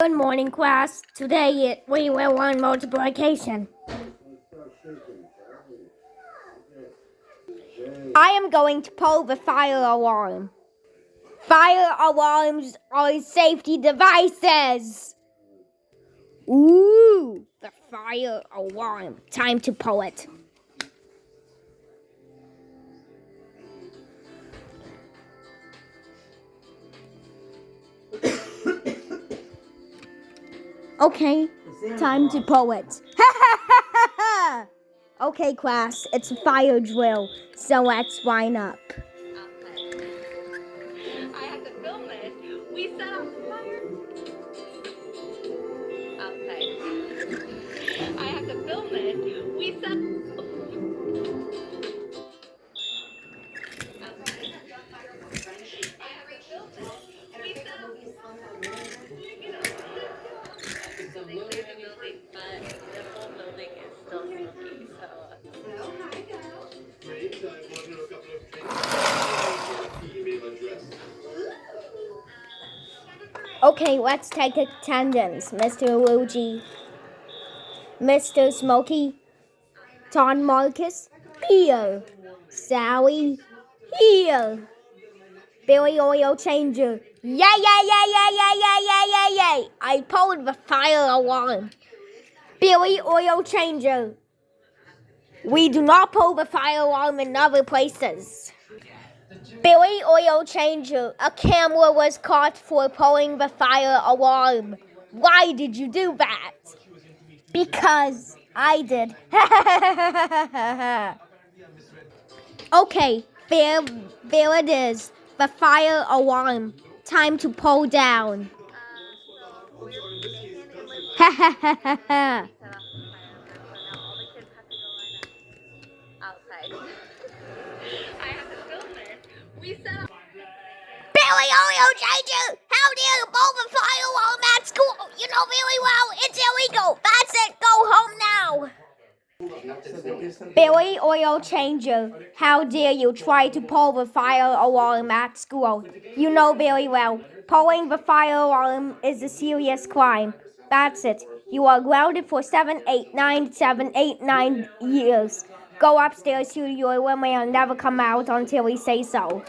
Good morning, class. Today we will learn multiplication. I am going to pull the fire alarm. Fire alarms are safety devices. Ooh, the fire alarm. Time to pull it. Okay, time to pull it. Okay, class, it's a fire drill, so let's line up. I have to film this. We set off the fire. Outside. I have to film this. We set. Okay, let's take attendance. Mr. Luigi, Mr. Smokey, Tom Marcus, here. Sally, here. Billy Oil Changer, yay, yay, yay, yay, yay, yay, yay, yay, yay. I pulled the fire alarm. Billy Oil Changer, we do not pull the fire alarm in other places. Billy Oil Changer, a camera was caught for pulling the fire alarm. Why did you do that? Because I did. Okay, there it is. The fire alarm. Time to pull down. Ha ha ha ha ha. Billy Oil Changer! How dare you pull the fire alarm at school? You know very well it's illegal. That's it. Go home now. Billy Oil Changer, how dare you try to pull the fire alarm at school? You know very well, pulling the fire alarm is a serious crime. That's it. You are grounded for 7, 8, 9 years. Go upstairs to your room and never come out until we say so.